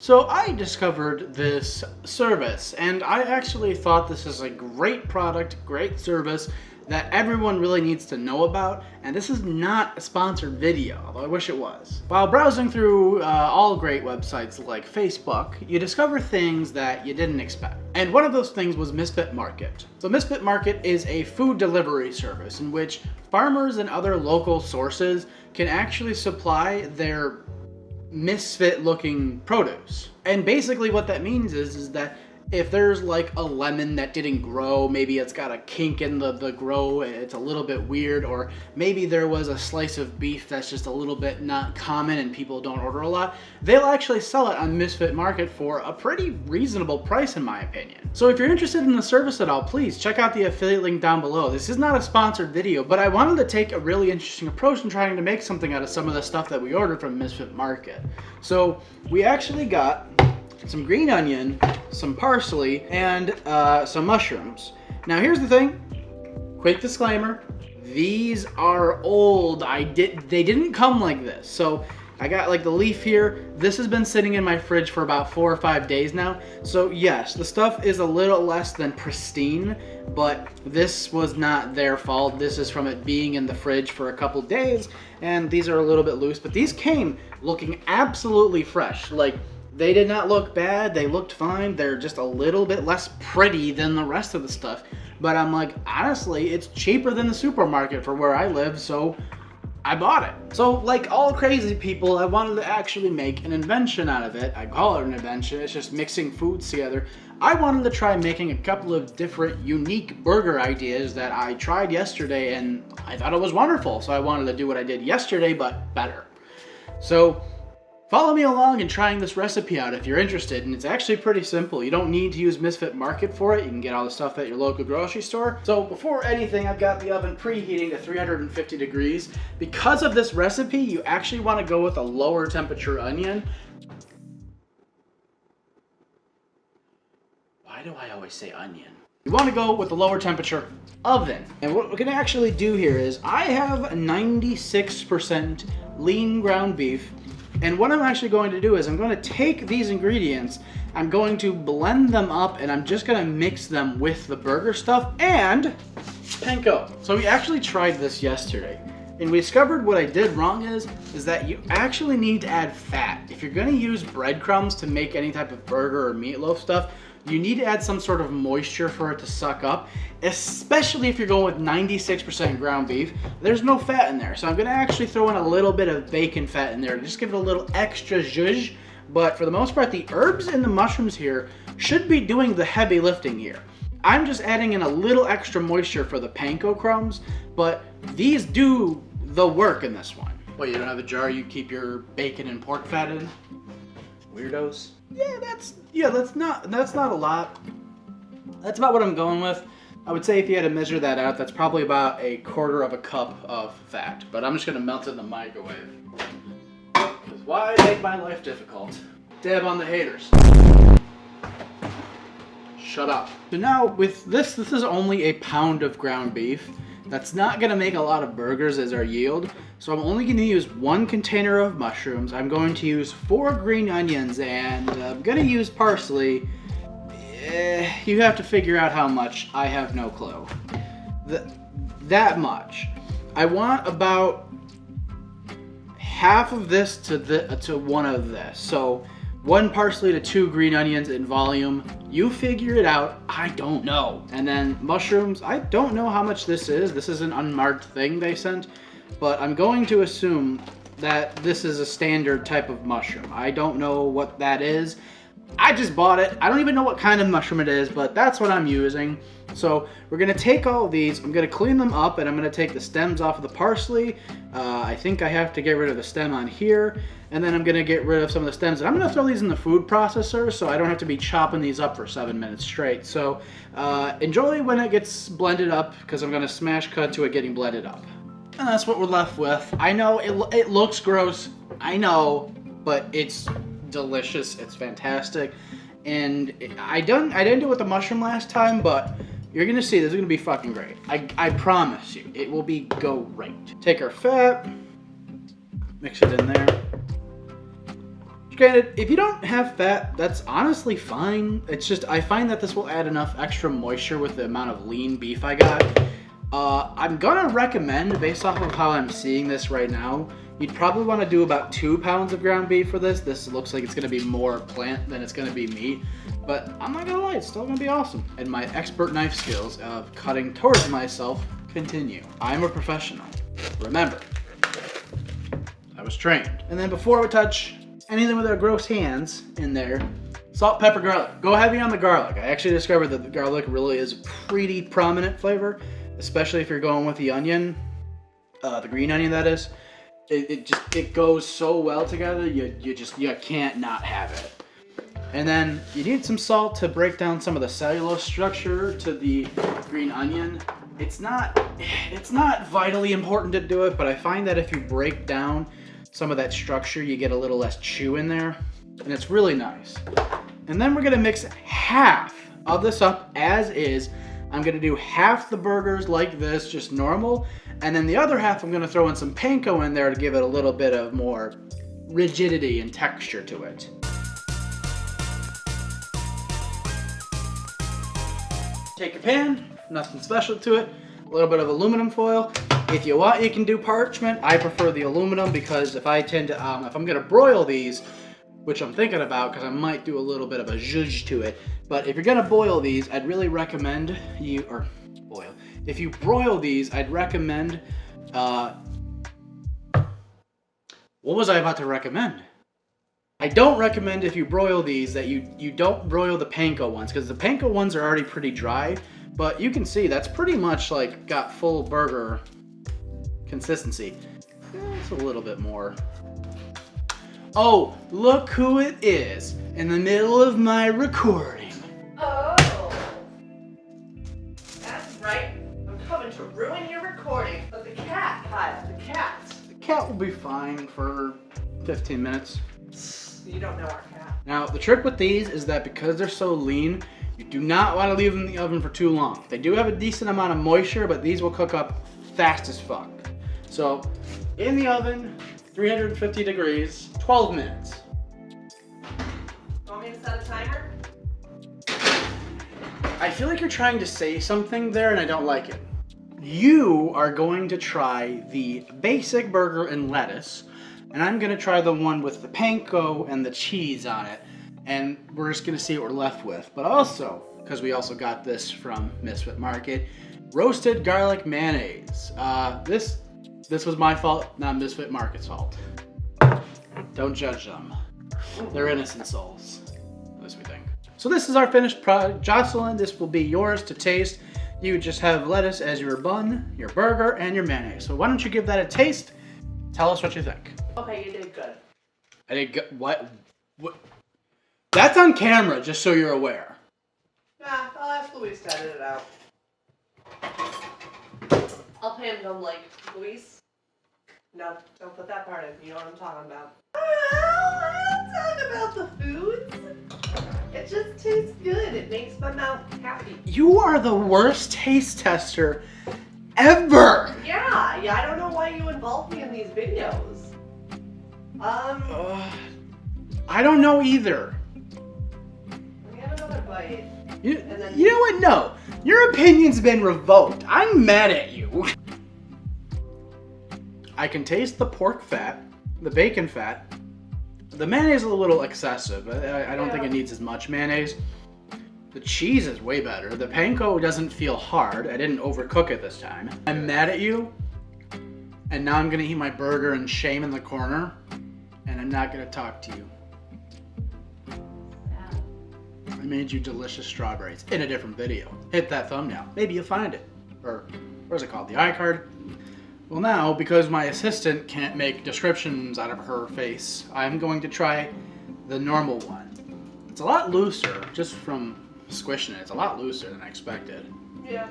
So I discovered this service, and I actually thought this is a great product, great service that everyone really needs to know about, and this is not a sponsored video, although I wish it was. While browsing through all great websites like Facebook, you discover things that you didn't expect. And one of those things was Misfit Market. So Misfit Market is a food delivery service in which farmers and other local sources can actually supply their misfit looking produce. And basically what that means is that if there's like a lemon that didn't grow, maybe it's got a kink in the grow, it's a little bit weird, or maybe there was a slice of beef that's just a little bit not common and people don't order a lot, they'll actually sell it on Misfit Market for a pretty reasonable price in my opinion. So if you're interested in the service at all, please check out the affiliate link down below. This is not a sponsored video, but I wanted to take a really interesting approach in trying to make something out of some of the stuff that we ordered from Misfit Market. So we actually got some green onion, some parsley, and some mushrooms. Now here's the thing, quick disclaimer, these are old. They didn't come like this. So I got like the leaf here. This has been sitting in my fridge for about 4 or 5 days now. So yes, the stuff is a little less than pristine, but this was not their fault. This is from it being in the fridge for a couple days, and these are a little bit loose, but these came looking absolutely fresh. Like, they did not look bad, they looked fine. They're just a little bit less pretty than the rest of the stuff. But I'm like, honestly, it's cheaper than the supermarket for where I live, so I bought it. So like all crazy people, I wanted to actually make an invention out of it. I call it an invention, it's just mixing foods together. I wanted to try making a couple of different unique burger ideas that I tried yesterday, and I thought it was wonderful. So I wanted to do what I did yesterday, but better. So follow me along in trying this recipe out if you're interested, and it's actually pretty simple. You don't need to use Misfit Market for it. You can get all the stuff at your local grocery store. So before anything, I've got the oven preheating to 350 degrees. Because of this recipe, you actually want to go with a lower temperature onion. Why do I always say onion? You want to go with a lower temperature oven. And what we're going to actually do here is I have 96% lean ground beef. And what I'm actually going to do is I'm going to take these ingredients, I'm going to blend them up, and I'm just going to mix them with the burger stuff and panko. So we actually tried this yesterday, and we discovered what I did wrong is that you actually need to add fat. If you're going to use breadcrumbs to make any type of burger or meatloaf stuff, you need to add some sort of moisture for it to suck up, especially if you're going with 96% ground beef. There's no fat in there, so I'm gonna actually throw in a little bit of bacon fat in there, just give it a little extra zhuzh. But for the most part, the herbs and the mushrooms here should be doing the heavy lifting here. I'm just adding in a little extra moisture for the panko crumbs, but these do the work in this one. Well, you don't have a jar you keep your bacon and pork fat in? Weirdos. Yeah, that's not a lot. That's about what I'm going with. I would say if you had to measure that out, that's probably about 1/4 cup of fat. But I'm just gonna melt it in the microwave. Because why make my life difficult? Dab on the haters. Shut up. So now with this is only a pound of ground beef. That's not gonna make a lot of burgers as our yield. So I'm only gonna use 1 container of mushrooms. I'm going to use 4 green onions, and I'm gonna use parsley. You have to figure out how much. I have no clue. That much. I want about half of this to one of this. So 1 parsley to 2 green onions in volume. You figure it out. I don't know. And then mushrooms. I don't know how much this is. This is an unmarked thing they sent, but I'm going to assume that this is a standard type of mushroom. I don't know what that is. I just bought it. I don't even know what kind of mushroom it is, but that's what I'm using. So we're gonna take all of these, I'm gonna clean them up, and I'm gonna take the stems off of the parsley. I think I have to get rid of the stem on here, and then I'm gonna get rid of some of the stems. And I'm gonna throw these in the food processor so I don't have to be chopping these up for 7 minutes straight. So enjoy when it gets blended up, because I'm gonna smash cut to it getting blended up. And that's what we're left with. I know it looks gross, I know, but it's delicious, it's fantastic. And I didn't do it with the mushroom last time, but you're gonna see this is gonna be fucking great. I promise you, it will be great. Take our fat, mix it in there, Granted, if you don't have fat, that's honestly fine. It's just, I find that this will add enough extra moisture with the amount of lean beef I got. I'm gonna recommend, based off of how I'm seeing this right now, you'd probably want to do about 2 pounds of ground beef for this. This looks like it's gonna be more plant than it's gonna be meat, but I'm not gonna lie, it's still gonna be awesome. And my expert knife skills of cutting towards myself continue. I'm a professional. Remember, I was trained. And then before we touch anything with our gross hands in there, salt, pepper, garlic. Go heavy on the garlic. I actually discovered that the garlic really is a pretty prominent flavor, especially if you're going with the onion, the green onion that is. It goes so well together, you can't not have it. And then you need some salt to break down some of the cellulose structure to the green onion. It's not vitally important to do it, but I find that if you break down some of that structure, you get a little less chew in there, and it's really nice. And then we're gonna mix half of this up as is. I'm gonna do half the burgers like this, just normal, and then the other half I'm gonna throw in some panko in there to give it a little bit of more rigidity and texture to it. Take your pan, nothing special to it, a little bit of aluminum foil. If you want, you can do parchment. I prefer the aluminum because if I tend to, if I'm gonna broil these, which I'm thinking about because I might do a little bit of a zhuzh to it, but if you're gonna boil these, I'd really recommend you, or boil, if you broil these, I'd recommend, what was I about to recommend? I don't recommend if you broil these that you don't broil the panko ones, because the panko ones are already pretty dry, but you can see that's pretty much like got full burger consistency. It's a little bit more. Oh, look who it is in the middle of my recording. Oh, that's right. I'm coming to ruin your recording. But the cat, Kyle, the cat. The cat will be fine for 15 minutes. You don't know our cat. Now, the trick with these is that because they're so lean, you do not want to leave them in the oven for too long. They do have a decent amount of moisture, but these will cook up fast as fuck. So, in the oven, 350 degrees, 12 minutes. Want me to set a timer? I feel like you're trying to say something there and I don't like it. You are going to try the basic burger and lettuce, and I'm gonna try the one with the panko and the cheese on it, and we're just gonna see what we're left with. But also, because we also got this from Misfit Market, roasted garlic mayonnaise. This was my fault, not Misfit Market's fault. Don't judge them. They're innocent souls, at least we think. So this is our finished product. Jocelyn, this will be yours to taste. You just have lettuce as your bun, your burger, and your mayonnaise. So why don't you give that a taste? Tell us what you think. Okay, you did good. I did good. What? That's on camera, just so you're aware. Nah, I'll ask Luis to edit it out. I'll pay him to Luis. No, don't put that part in. You know what I'm talking about. I'm talking about the foods. It just tastes good. It makes my mouth happy. You are the worst taste tester ever. Yeah, I don't know why you involve me in these videos. I don't know either. Let me have another bite. You know what? No. Your opinion's been revoked. I'm mad at you. I can taste the pork fat, the bacon fat. The mayonnaise is a little excessive. I don't think it needs as much mayonnaise. The cheese is way better. The panko doesn't feel hard. I didn't overcook it this time. I'm mad at you. And now I'm gonna eat my burger in shame in the corner. And I'm not gonna talk to you. I made you delicious strawberries in a different video. Hit that thumbnail. Maybe you'll find it. Or, what is it called? The iCard? Well now, because my assistant can't make descriptions out of her face, I'm going to try the normal one. It's a lot looser, just from squishing it. It's a lot looser than I expected. Yeah.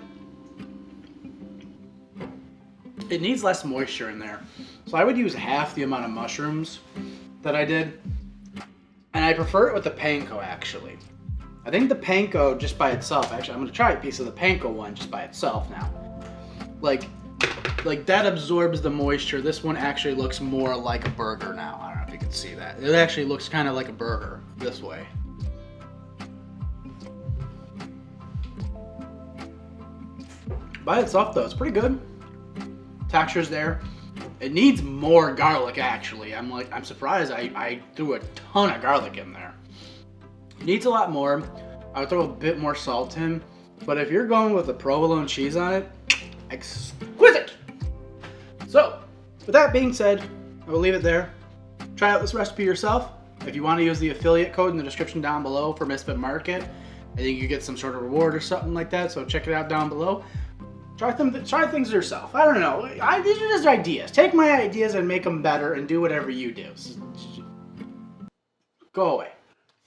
It needs less moisture in there. So I would use half the amount of mushrooms that I did. And I prefer it with the panko, actually. I think the panko just by itself, actually, I'm going to try a piece of the panko one just by itself now. Like that absorbs the moisture. This one actually looks more like a burger now. I don't know. know if you can see that. It actually looks kind of like a burger this way. By itself though, it's pretty good. Texture's there. It needs more garlic actually. I'm surprised I threw a ton of garlic in there. It needs a lot more. I would throw a bit more salt in, but if you're going with a provolone cheese on it, exquisite! So, with that being said, I will leave it there. Try out this recipe yourself. If you want to use the affiliate code in the description down below for Misfit Market, I think you get some sort of reward or something like that, so check it out down below. Try things yourself. I don't know. These are just ideas. Take my ideas and make them better and do whatever you do. Go away.